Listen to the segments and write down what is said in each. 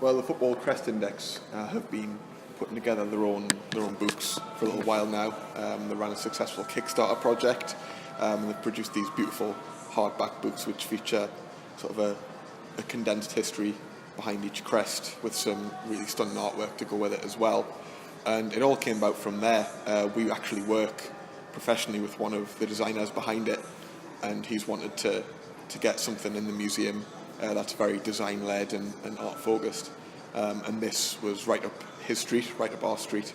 Well, the Football Crest Index have been putting together their own books for a little while now. They ran a successful Kickstarter project, and they've produced these beautiful hardback books which feature sort of a condensed history behind each crest with some really stunning artwork to go with it as well. And it all came about from there. We actually work professionally with one of the designers behind it, and he's wanted to get something in the museum that's very design-led and art-focused. And this was right up his street, right up our street.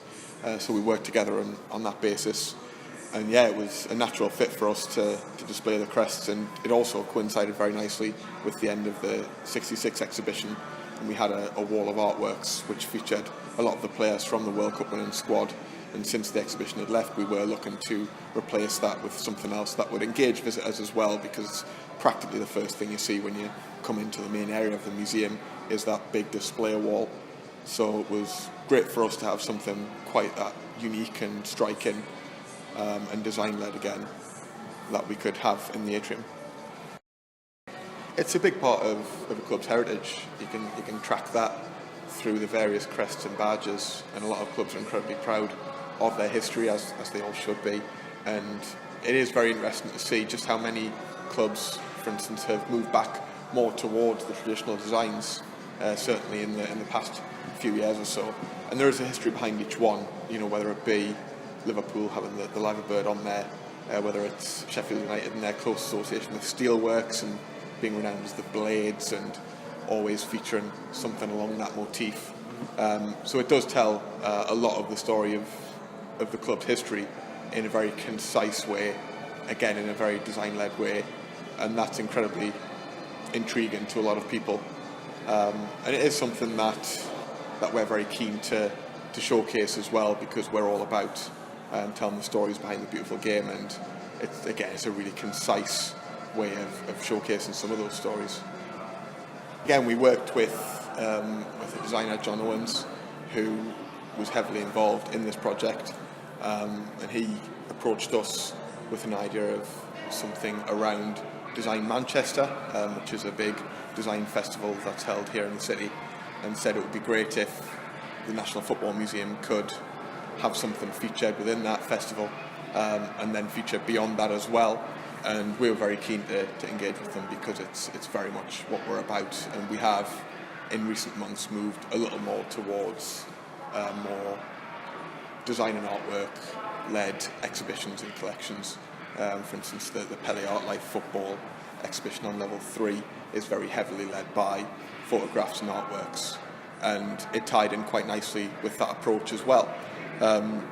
So we worked together on that basis. And yeah, it was a natural fit for us to display the crests, and it also coincided very nicely with the end of the 66 exhibition. And we had a wall of artworks which featured a lot of the players from the World Cup winning squad. And since the exhibition had left, we were looking to replace that with something else that would engage visitors as well, because practically the first thing you see when you come into the main area of the museum is that big display wall. So it was great for us to have something quite that unique and striking and design-led again that we could have in the atrium. It's a big part of a club's heritage. You can track that through the various crests and badges, and a lot of clubs are incredibly proud of their history, as they all should be. And it is very interesting to see just how many clubs, for instance, have moved back more towards the traditional designs, certainly in the past few years or so. And there is a history behind each one, you know, whether it be Liverpool having the Liver Bird on there, whether it's Sheffield United and their close association with Steelworks and being renowned as the Blades and always featuring something along that motif. So it does tell a lot of the story of the club's history in a very concise way, again in a very design-led way, and that's incredibly intriguing to a lot of people. And it is something that we're very keen to showcase as well, because we're all about telling the stories behind the beautiful game, and it's a really concise way of showcasing some of those stories. Again, we worked with the designer John Owens, who was heavily involved in this project, and he approached us with an idea of something around Design Manchester, which is a big design festival that's held here in the city, and said it would be great if the National Football Museum could have something featured within that festival, and then feature beyond that as well. And we were very keen to engage with them, because it's very much what we're about, and we have in recent months moved a little more towards more design and artwork led exhibitions and collections. For instance, the Pele Art Life Football exhibition on level 3 is very heavily led by photographs and artworks, and it tied in quite nicely with that approach as well.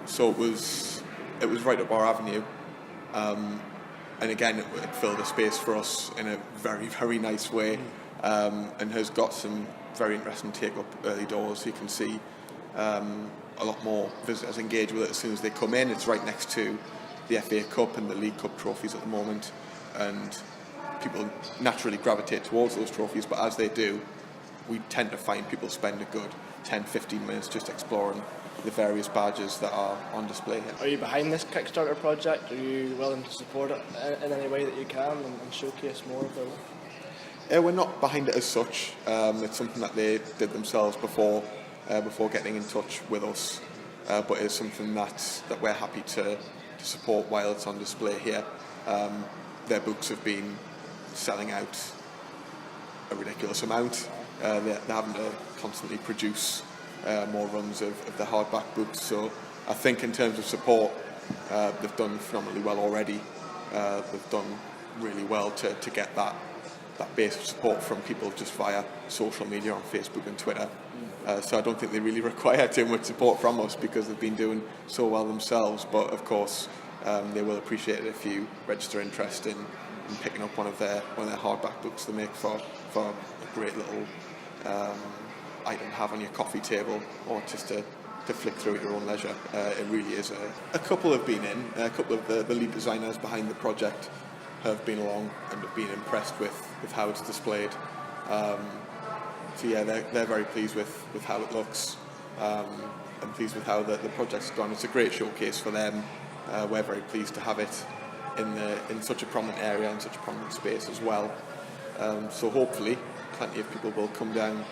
So it was right up our avenue, and again it filled a space for us in a very, very nice way, and has got some very interesting take up early doors. You can see a lot more visitors engage with it as soon as they come in. It's right next to the FA Cup and the League Cup trophies at the moment, and people naturally gravitate towards those trophies, but as they do, we tend to find people spend a good 10-15 minutes just exploring the various badges that are on display here. Are you behind this Kickstarter project? Are you willing to support it in any way that you can and showcase more of their work? We're not behind it as such. It's something that they did themselves before getting in touch with us, but it's something that we're happy to support while it's on display here. Their books have been selling out a ridiculous amount. They're having to constantly produce more runs of the hardback books, so I think in terms of support, they've done phenomenally well already. They've done really well to get that base of support from people just via social media on Facebook and Twitter. So I don't think they really require too much support from us, because they've been doing so well themselves. But of course, they will appreciate it if you register interest in picking up one of their hardback books. They make for a great little item to have on your coffee table, or just to flick through at your own leisure. It really is. A couple have been in. A couple of the lead designers behind the project have been along and have been impressed with how it's displayed. So yeah, they're very pleased with how it looks, and pleased with how the project's gone. It's a great showcase for them. We're very pleased to have it in such a prominent area, in such a prominent space as well. So hopefully plenty of people will come down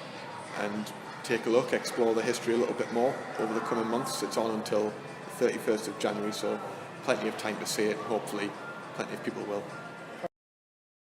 and take a look, explore the history a little bit more over the coming months. It's on until the 31st of January, so plenty of time to see it, and hopefully plenty of people will.